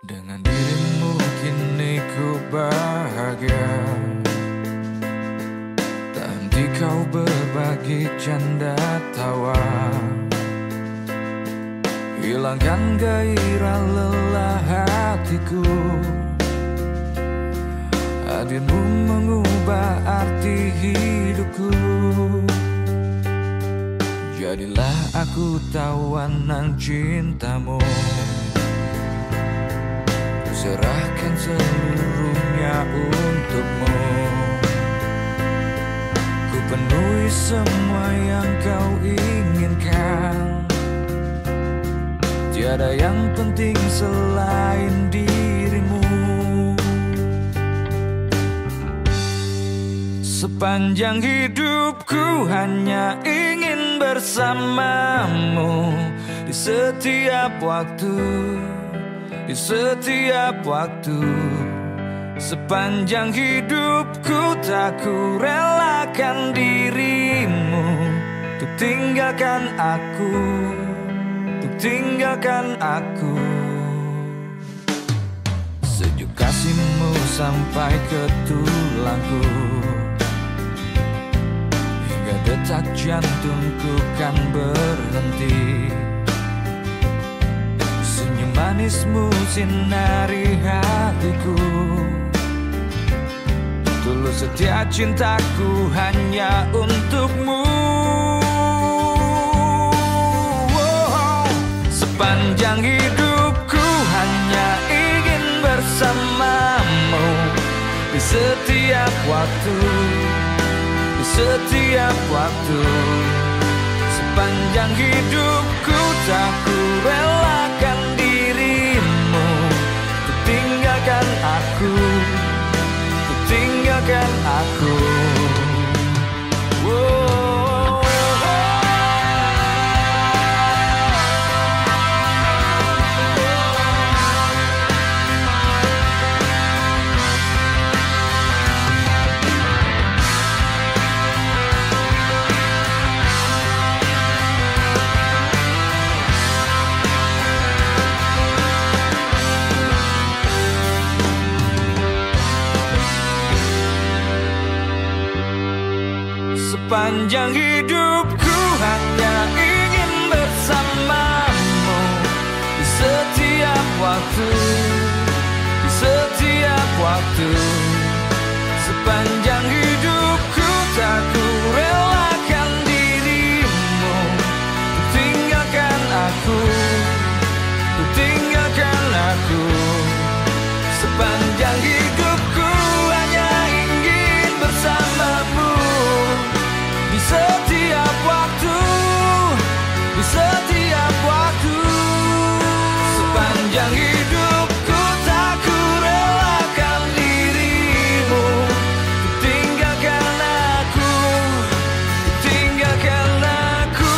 Dengan dirimu kini ku bahagia. Tak henti kau berbagi canda tawa, hilangkan gairah lelah hatiku. Hadirmu mengubah arti hidupku. Jadilah aku tawanan cintamu. Serahkan seluruhnya untukmu. Ku penuhi semua yang kau inginkan. Tiada yang penting selain dirimu. Sepanjang hidupku hanya ingin bersamamu. Di setiap waktu, di setiap waktu. Sepanjang hidupku tak ku relakan dirimu untuk tinggalkan aku, untuk tinggalkan aku. Sejuk kasihmu sampai ke tulangku, hingga detak jantungku kan berhenti. Manismu sinari hatiku. Tulus setia cintaku hanya untukmu. Sepanjang hidupku hanya ingin bersamamu. Di setiap waktu, di setiap waktu. Sepanjang hidupku tak ku relakan tinggalkan aku, ku tinggalkan aku. Sepanjang hidupku hanya ingin bersamamu. Di setiap waktu, di setiap waktu. Sepanjang hidupku tak ku relakan dirimu untuk tinggalkan aku, untuk tinggalkan aku. Sepanjang hidupku hanya ingin bersamamu. Di setiap waktu, di setiap waktu. Sepanjang hidupku tak ku relakan dirimu untuk tinggalkan aku, untuk tinggalkan aku.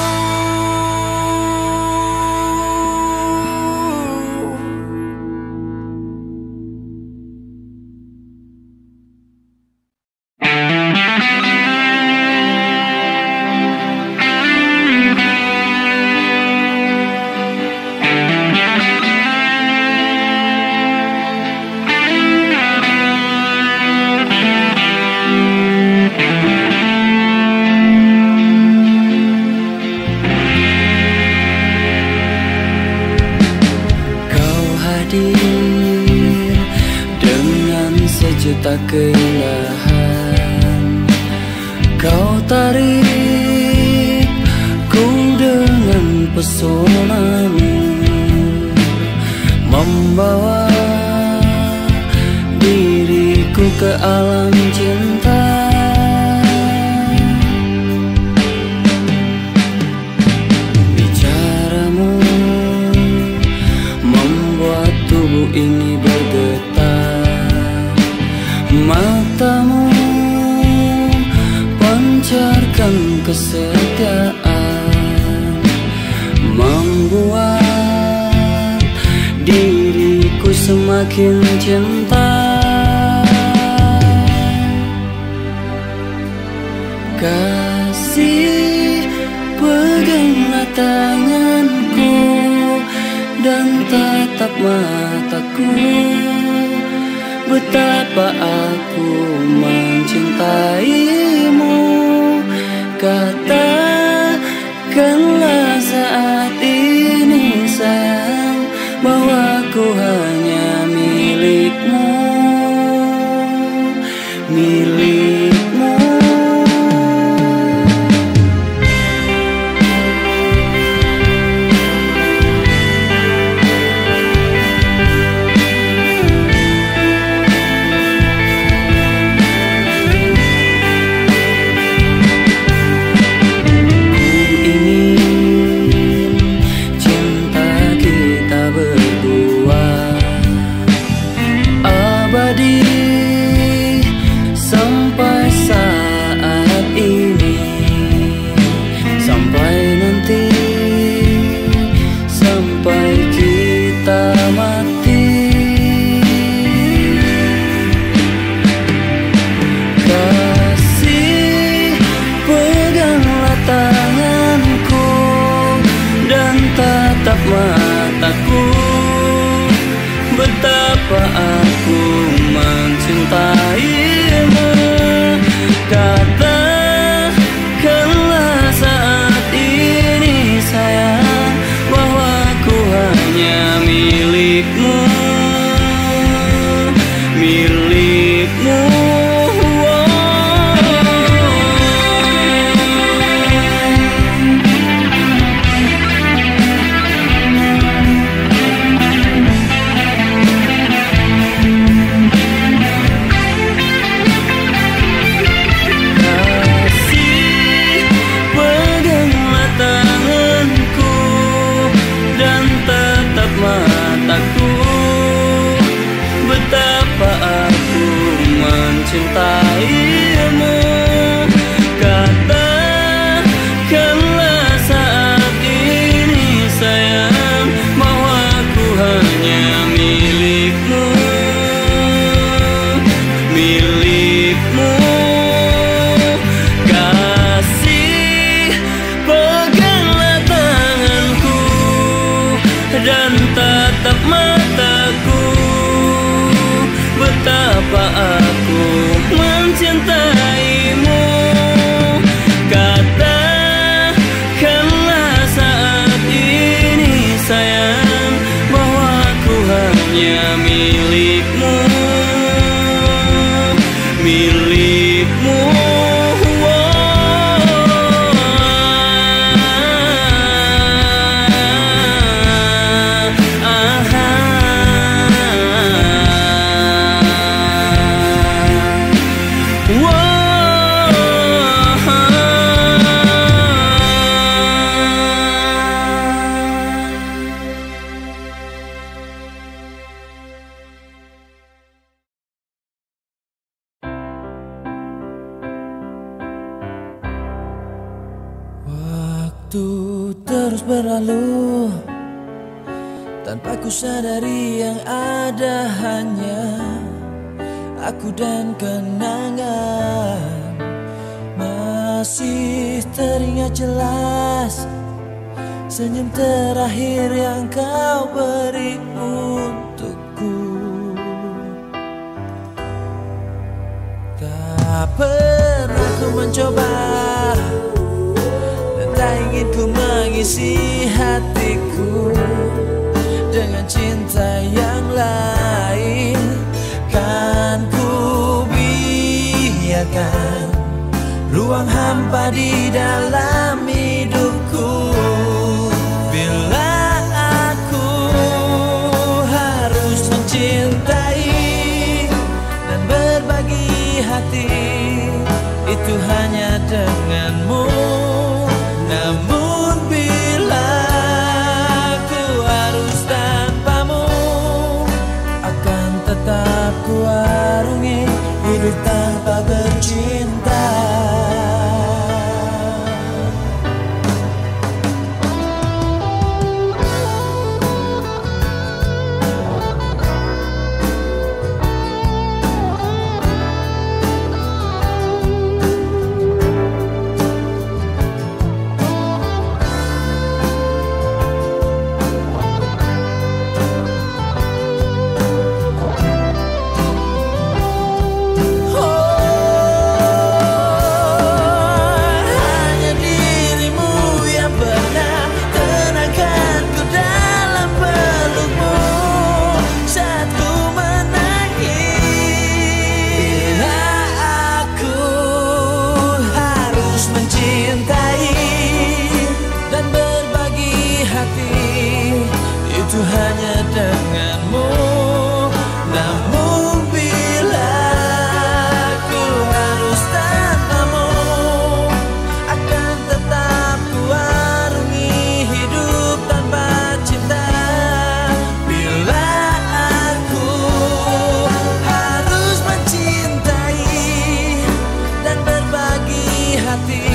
Sejuta keindahan kau tarik ku dengan pesonamu, membawa diriku ke alam cinta. Bicaramu membuat tubuh ini bergetar. Matamu pancarkan kesetiaan, membuat diriku semakin cinta. Kasih, peganglah tanganku dan tatap mataku. aku, betapa aku mencintaimu. Katakanlah saat ini sayang, bahwa ku hanya milikmu, milikmu. Sampai saat ini, sampai nanti, sampai kita mati. Kasih, peganglah tanganku dan tatap mataku, betapa aku mencintaimu. Katakanlah saat ini sayang, bahwa ku hanya milikmu, milikmu. Betapa aku mencintaimu. Katakanlah saat ini sayang, bahwa ku hanya milikmu, milikmu. Kasih, peganglah tanganku dan tatap mataku, betapa aku mencintaimu. Katakanlah saat ini sayang, bahwa aku hanya milikmu, milikmu. Waktu terus berlalu tanpa ku sadari, yang ada hanya aku dan kenangan. Masih teringat jelas senyum terakhir yang kau beri untukku. Tak pernah ku mencoba, tak ingin ku mengisi hatiku dengan cinta yang lain. Kan ku biarkan ruang hampa di dalam hidupku. Bila aku harus mencintai dan berbagi hati, itu hanya denganmu. Namun bila ku harus tanpamu, akan tetap ku arungi hidup tanpa bercinta. itu hanya denganmu. Namun bila ku harus tanpamu, akan tetap kuarungi hidup tanpa cinta. Bila aku harus mencintai dan berbagi hati,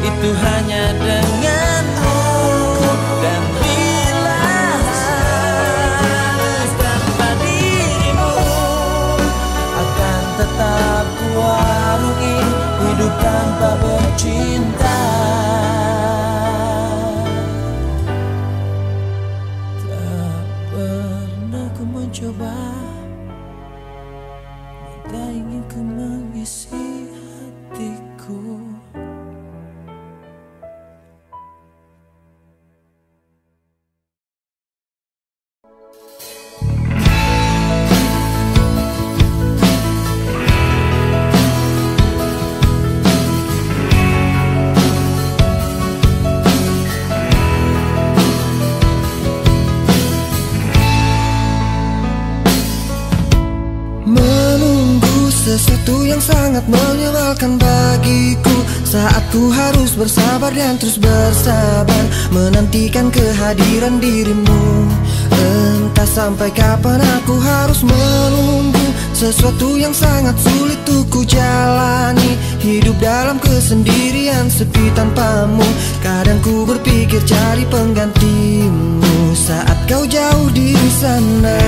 itu hanya denganmu. Dan bila harus tanpa dirimu, akan tetap kuarungi hidup tanpa bercinta. Tak pernah ku mencoba, tak ingin ku mengisi hatiku. Sesuatu yang sangat menyebalkan bagiku, saat ku harus bersabar dan terus bersabar menantikan kehadiran dirimu. Entah sampai kapan aku harus menunggu sesuatu yang sangat sulit untuk ku jalani. Hidup dalam kesendirian sepi tanpamu, kadang ku berpikir cari penggantimu saat kau jauh di sana.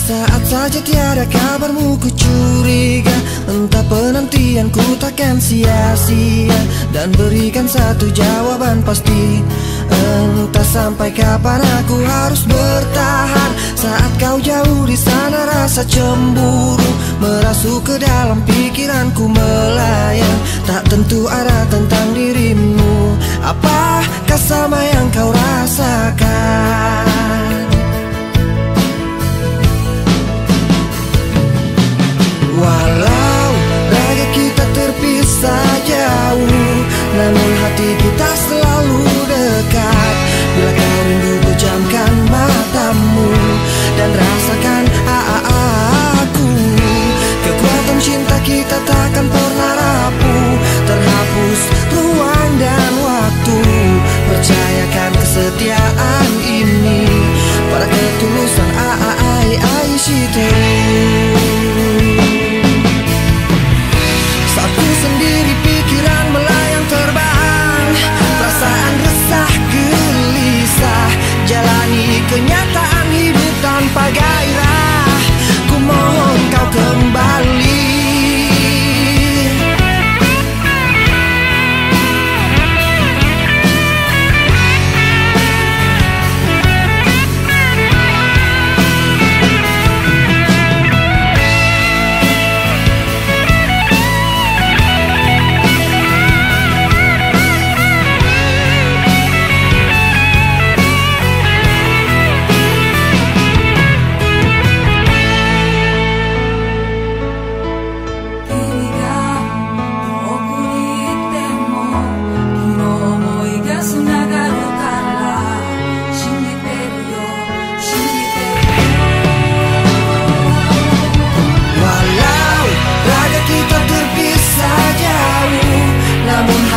Saat saja tiada kabarmu ku curiga, entah penantianku takkan sia-sia, dan berikan satu jawaban pasti. Entah sampai kapan aku harus bertahan saat kau jauh di sana. Rasa cemburu merasuk ke dalam pikiranku melayang, tak tentu arah tentang dirimu. Apakah sama yang kau rasakan? Walau raga kita terpisah jauh, namun hati kita selalu dekat. Bila kau rindu pejamkan matamu dan rasakan aku. Kekuatan cinta kita takkan pernah rapuh, terhapus ruang dan waktu. Percayakan kesetiaan ini pada ketulusan Saat ku sendiri pikiran melayang terbang, perasaan resah gelisah, jalani kenyataan hidup tanpa gairah. Ku mohon kau kembali.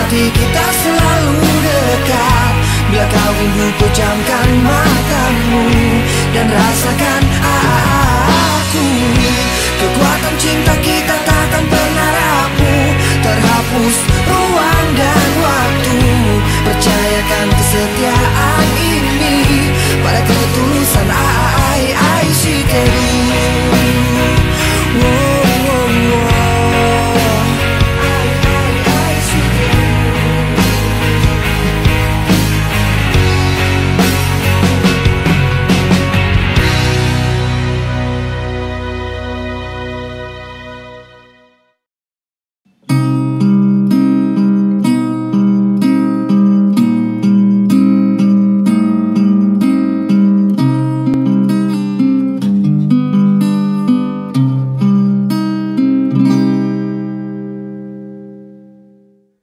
Hati kita selalu dekat. Bila kau rindu pejamkan matamu dan rasakan aku. Kekuatan cinta kita takkan pernah rapuh, terhapus ruang dan waktu. Percayakan kesetiaan ini pada ketulusan I see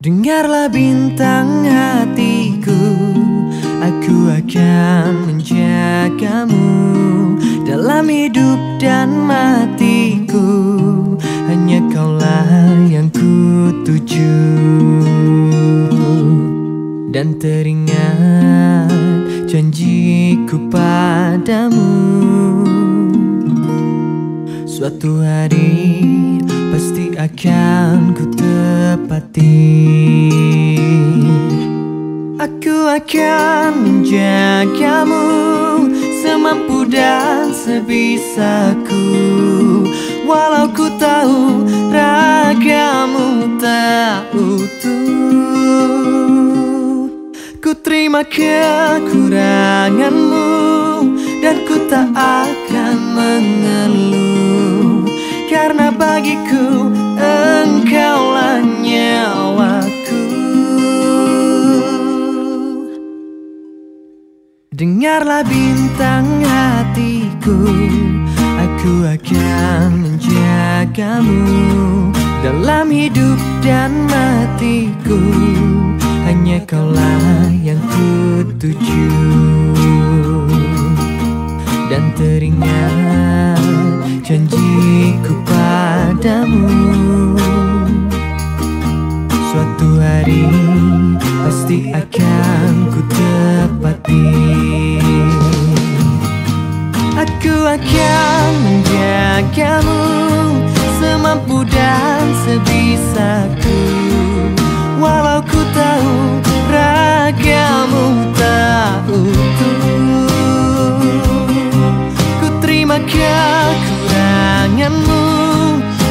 Dengarlah bintang hati akan menjagamu dalam hidup dan matiku. Hanya kaulah yang ku tuju. Dan teringat janjiku padamu, suatu hari pasti akan ku tepati. Aku akan menjagamu semampu dan sebisaku, walau ku tahu ragamu tak utuh. Ku terima kekuranganmu dan ku tak akan mengeluh, karena bagiku engkaulah nyawaku. Dengarlah bintang hatiku, aku akan menjagamu dalam hidup dan matiku. Hanya kaulah yang ku tuju. Dan teringat janjiku padamu, suatu hari pasti akan ku tepati. Aku akan menjagamu semampu dan sebisaku, walau ku tahu ragamu tak utuh. Ku terima kekuranganmu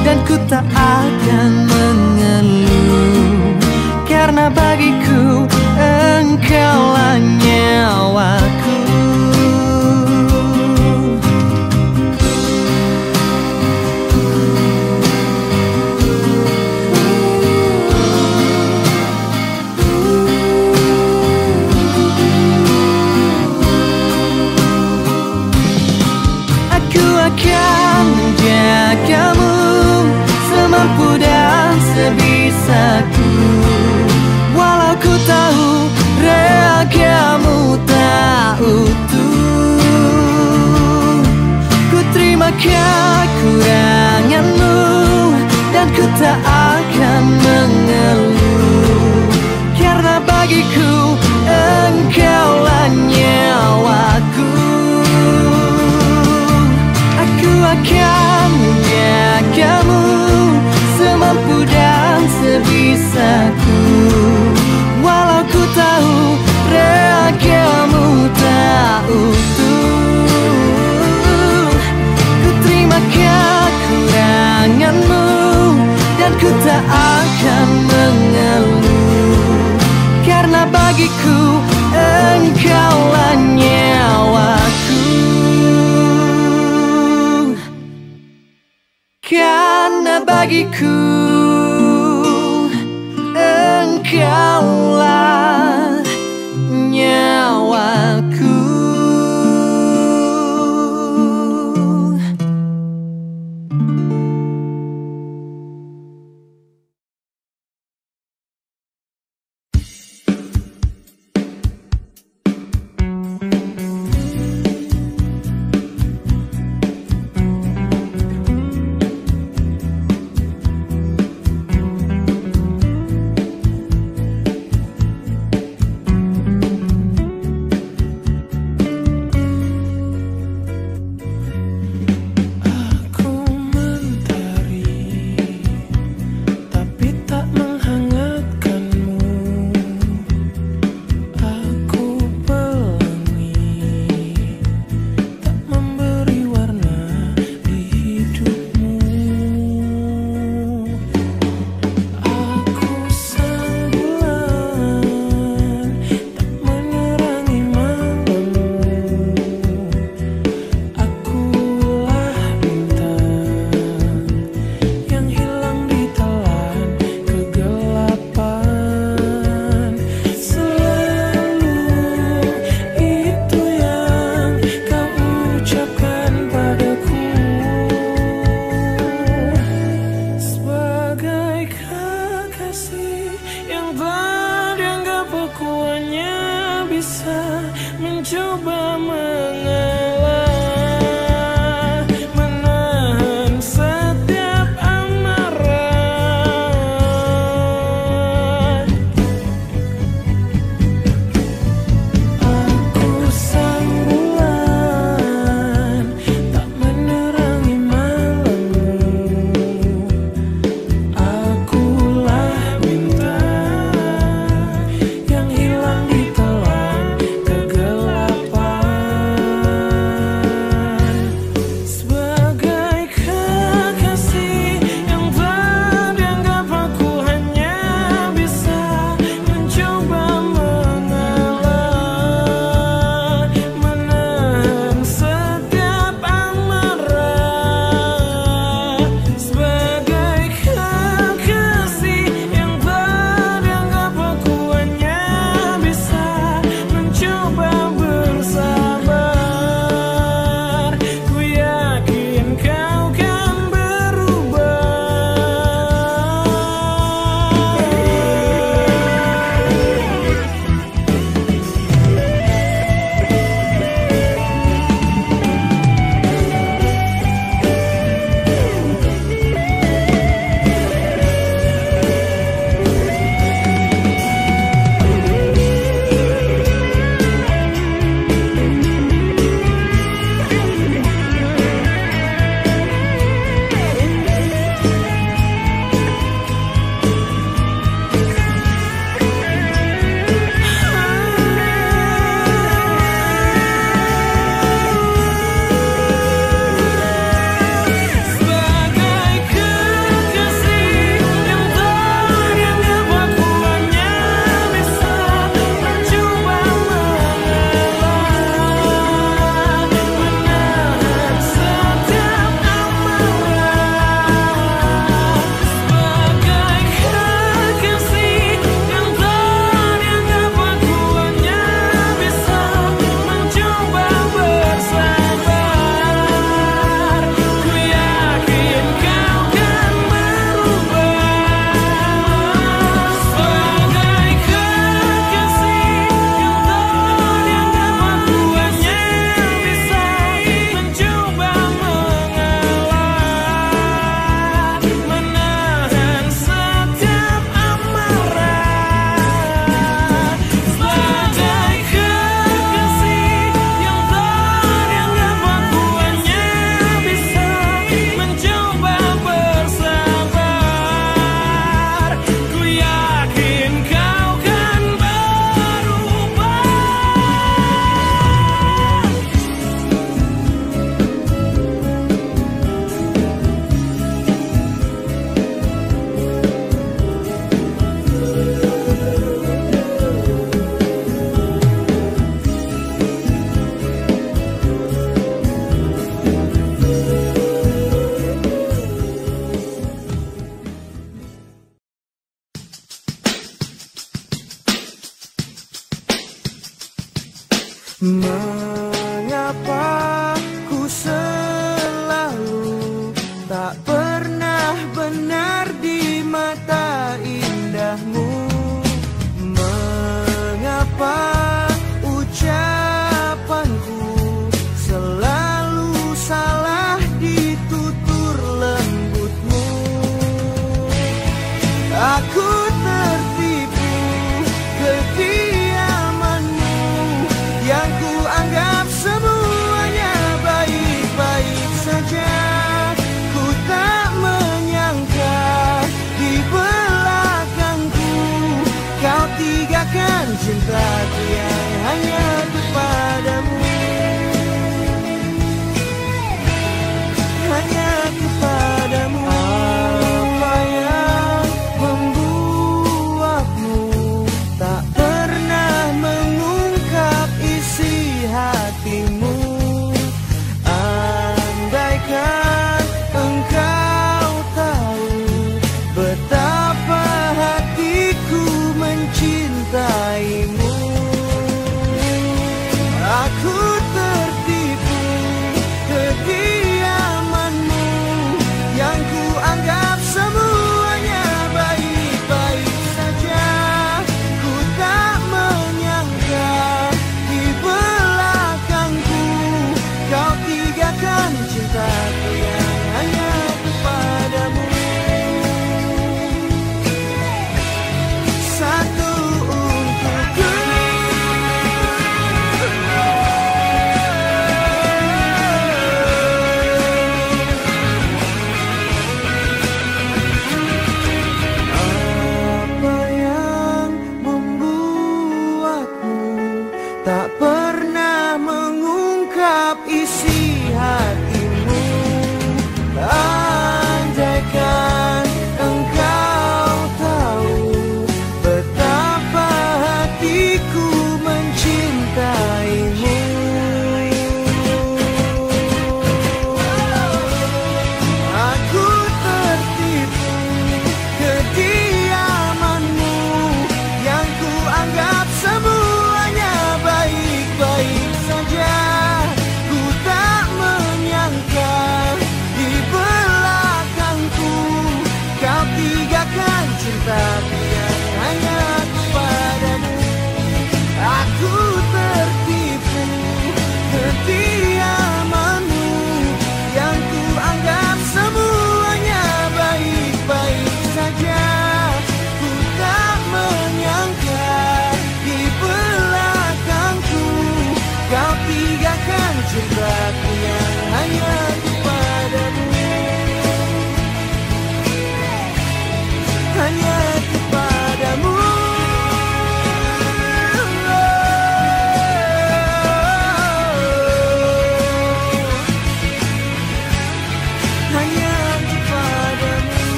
dan ku tak akan mengeluh, karena bagiku engkaulah nyawaku. Akan menjagamu semampu dan sebisaku, walau ku tahu ragamu tak utuh. Ku terima kekuranganmu dan ku tak akan mengeluh, karena bagiku engkaulah nyawaku. Akan menjagamu semampu dan sebisaku, walau ku tahu ragamu tak utuh. Ku terima kekuranganmu dan ku tak akan mengeluh, karena bagiku engkaulah nyawaku. Karena bagiku engkaulah nyawaku.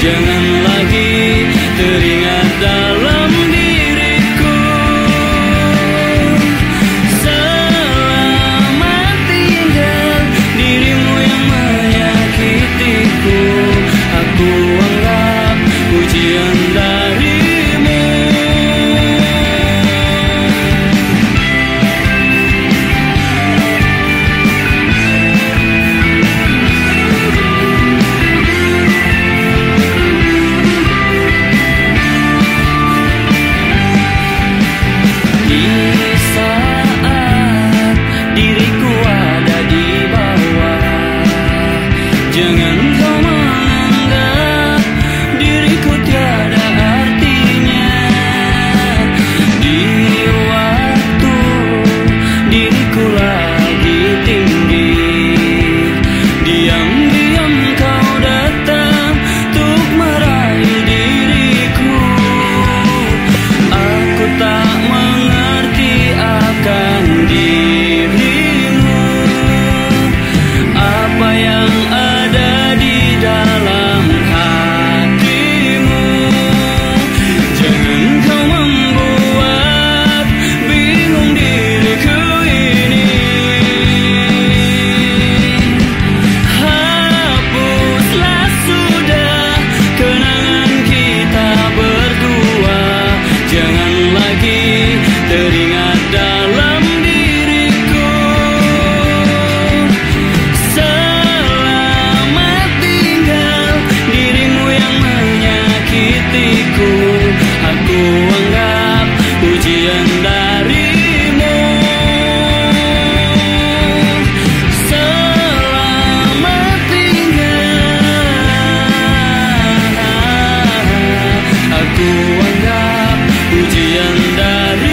jangan lagi teringat dalam diriku. Selamat tinggal dirimu yang menyakitiku. Aku anggap pujian darimu. Jangan kau menganggap diriku tiada artinya. Di waktu diriku lagi tinggi, diam-diam kau datang untuk meraih diriku. Aku tak mengerti akan dirimu, apa yang ada di dalam hatimu. Jangan kau membuat bingung diriku ini. Hapuslah sudah kenangan kita berdua. Jangan lagi teringat dalam diriku. Aku anggap pujian darimu. Selamat tinggal. Aku anggap pujian darimu.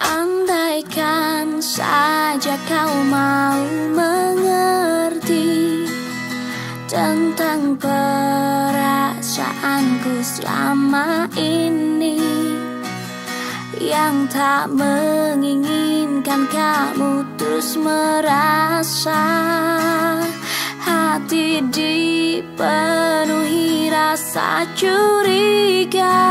Andaikan saja kau mau mengerti tentang perasaanku selama ini, yang tak menginginkan kamu terus merasa hati dipenuhi rasa curiga.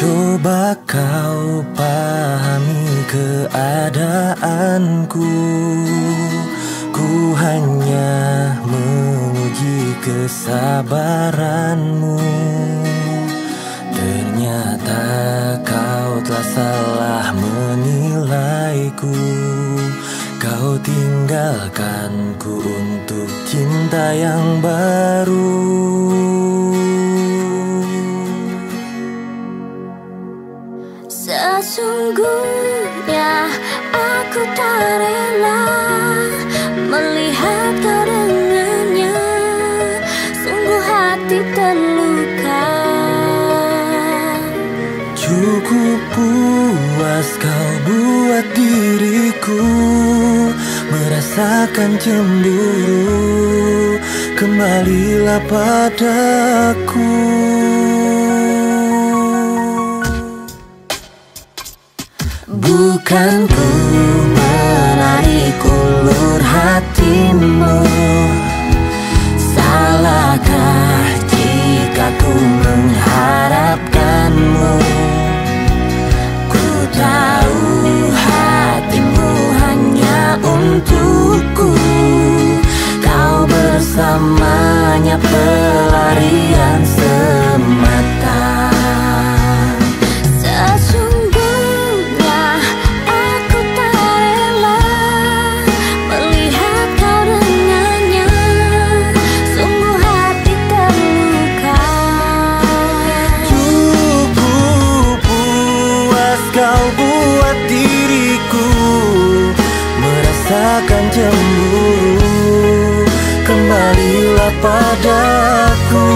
Coba kau pahami keadaanku. Ku hanya menguji kesabaranmu. Ternyata kau telah salah menilaiku. Kau tinggalkanku untuk cinta yang baru. Sesungguhnya aku tak rela melihat kau dengannya. Sungguh hati terluka. Cukup puas kau buat diriku merasakan cemburu. Kembalilah padaku. Bukan ku menarik ulur hatimu. Salahkah jika ku mengharapkanmu? Ku tahu hatimu hanya untukku. Kau bersamanya pelarian semata. Sesungguhnya buat diriku merasakan cemburu, kembalilah padaku.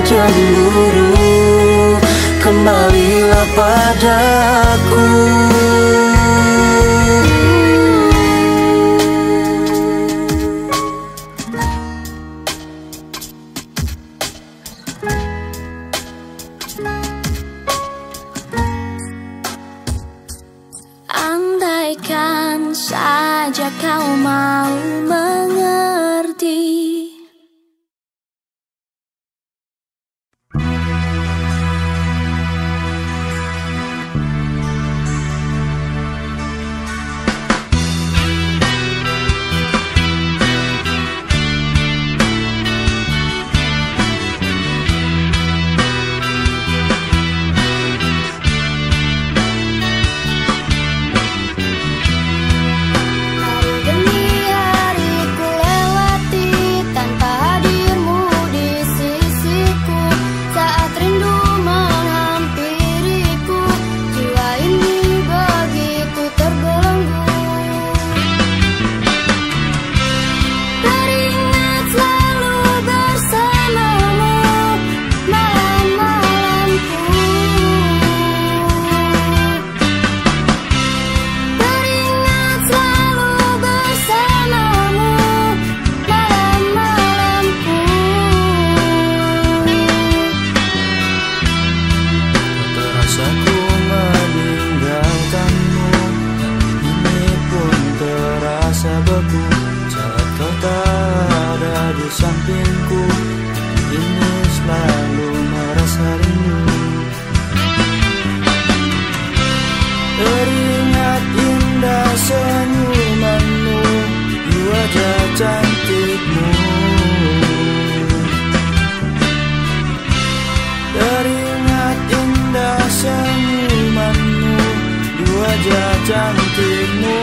Cemburu, kembalilah padaku. Andaikan saja kau mau mengerti. Sampingku ini selalu merasa rindu. Teringat indah senyumanmu di wajah cantikmu. Teringat indah senyumanmu di wajah cantikmu.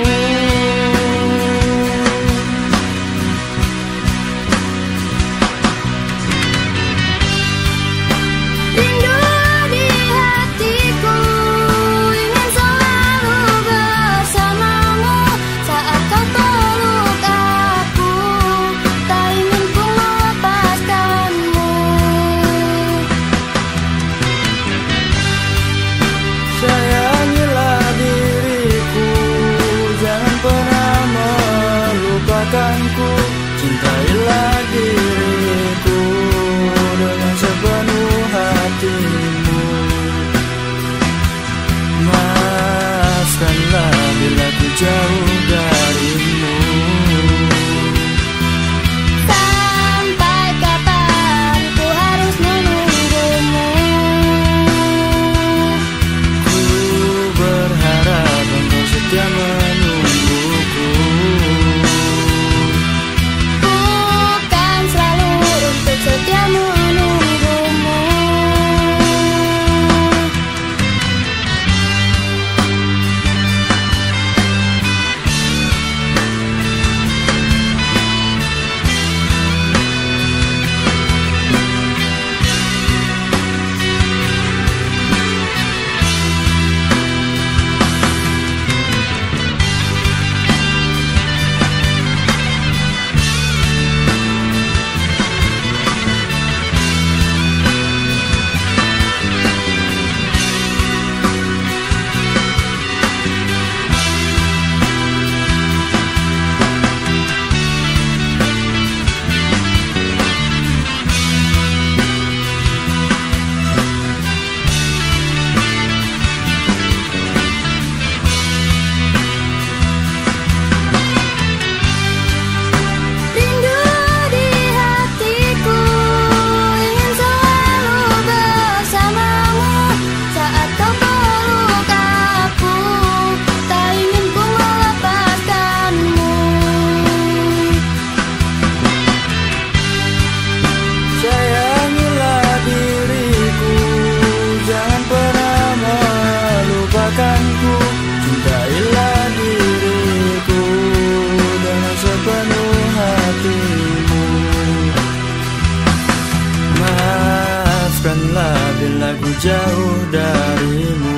Maafkanlah bila ku jauh darimu.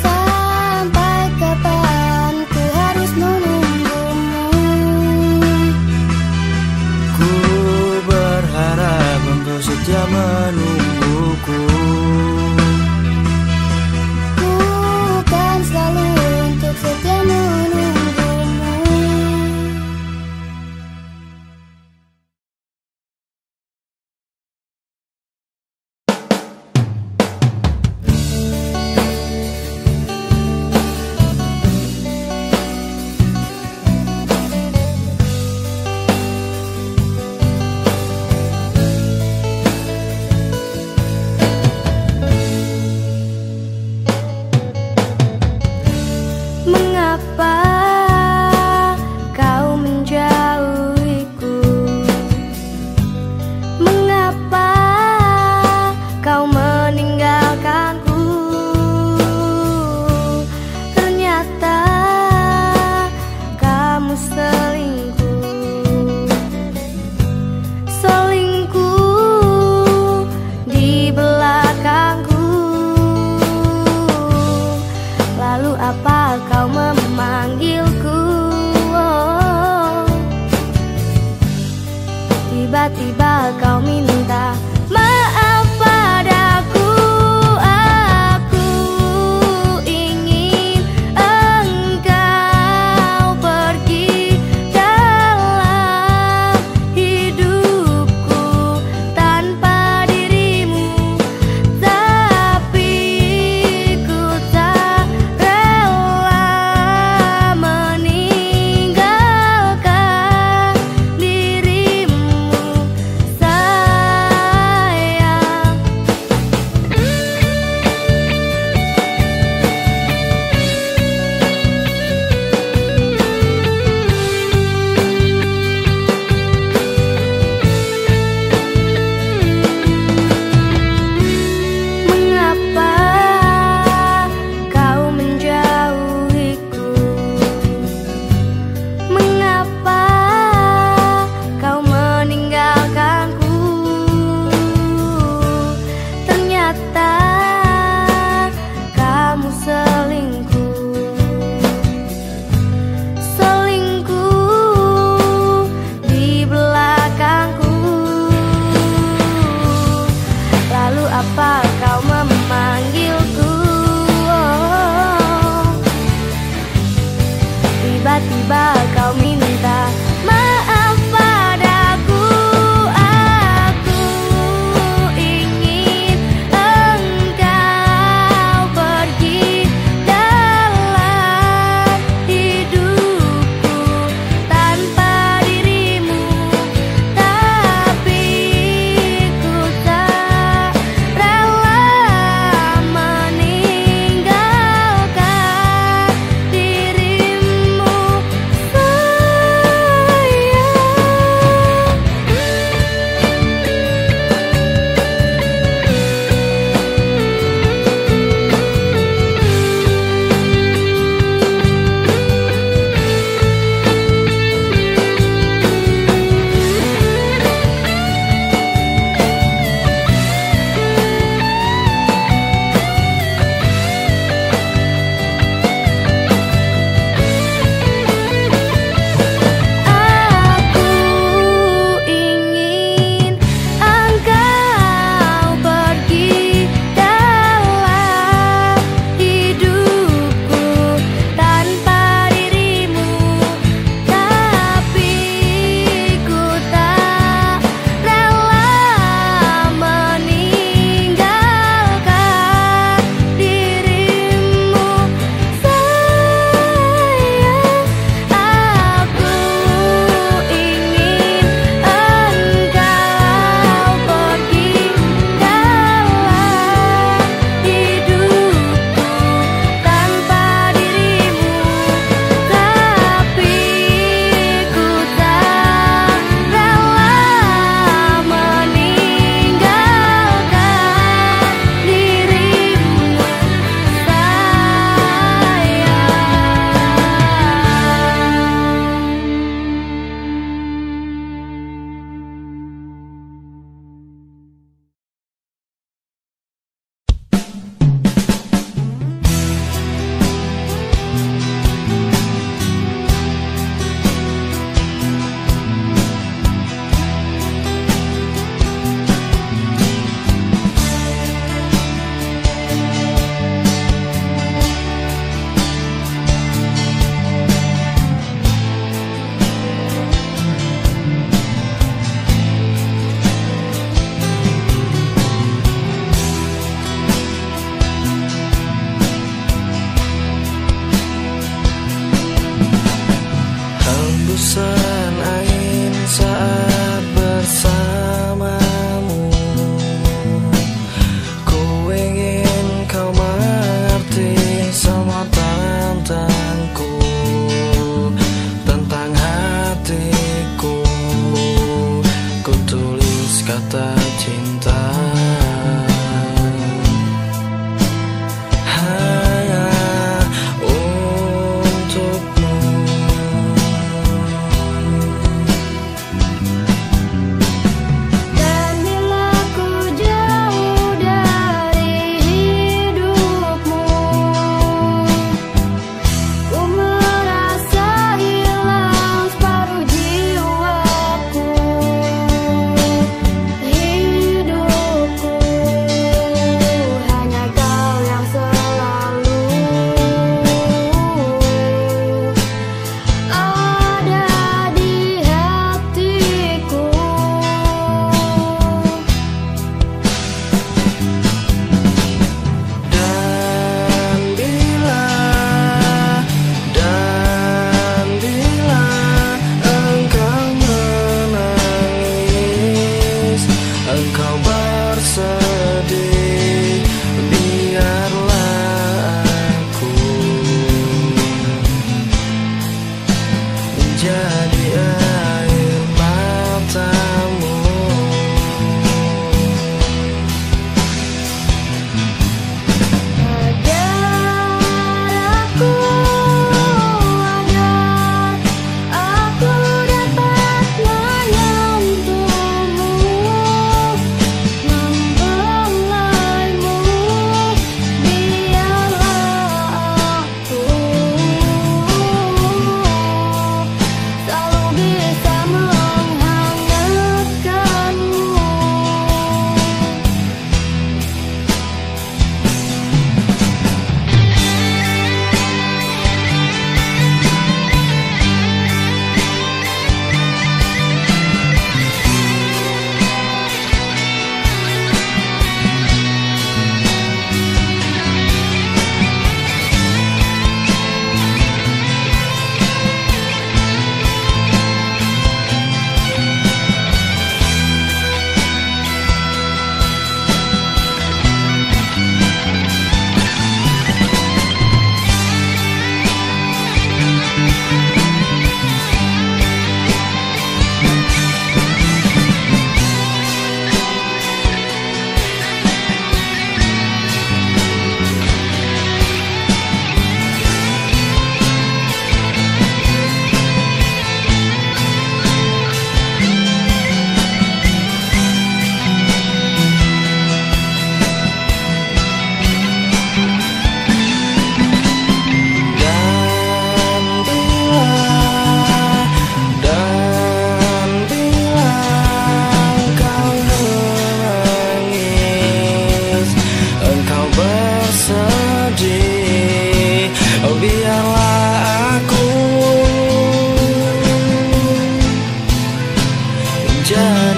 Sampai kapan ku harus menunggumu? Ku berharap engkau setia menungguku. Ku kan selalu untuk setia menunggumu. Mengapa kau menjauhiku? Mengapa kau meninggalkanku? Ternyata kamu selingkuh. Selingkuh di belakangku. Lalu apa kau memanggilku? Tiba-tiba kau minta maaf padaku. Aku ingin engkau pergi dalam hidupku tanpa dirimu, tapi ku tak rela meninggalkan dirimu.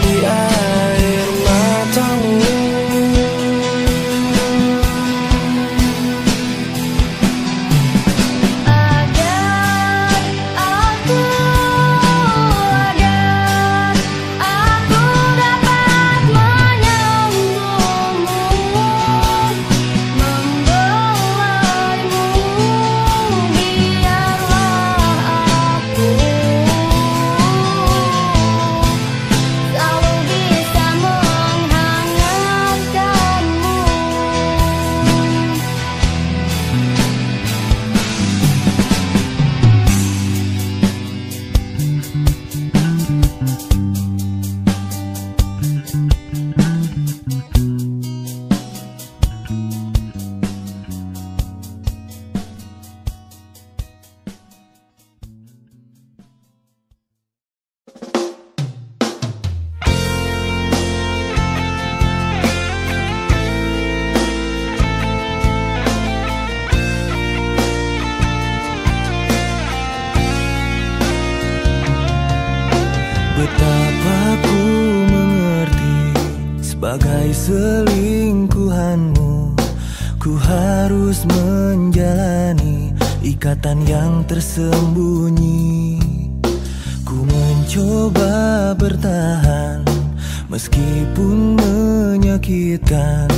di air matamu. Betapa ku mengerti sebagai selingkuhanmu, ku harus menjalani ikatan yang tersembunyi. Ku mencoba bertahan meskipun menyakitkan,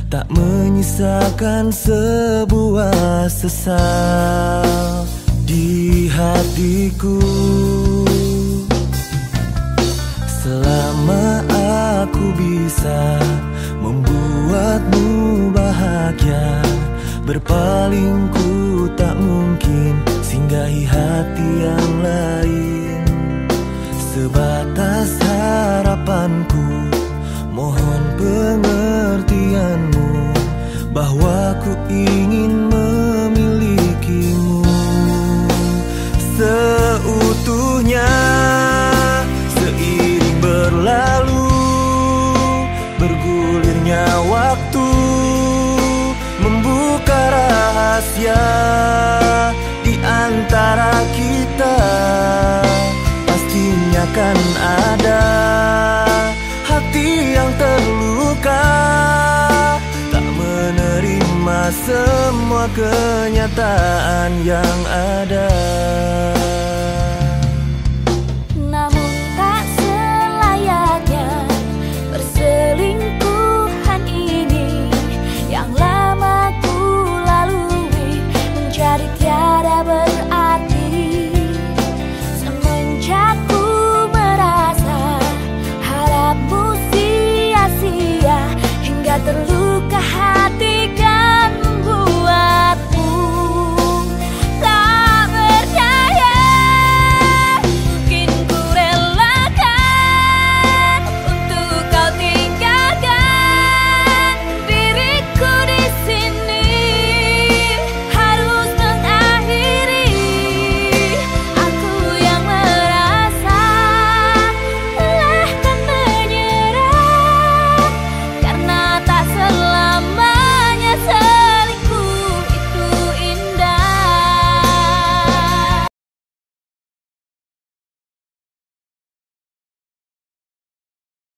tak menyisakan sebuah sesal di hatiku. Selama aku bisa membuatmu bahagia, berpaling ku tak mungkin singgahi hati yang lain. Sebatas harapanku, mohon pengertianmu, bahwa ku ingin memilikimu seutuhnya. Berlalu, bergulirnya waktu membuka rahasia di antara kita. Pastinya kan ada hati yang terluka, tak menerima semua kenyataan yang ada.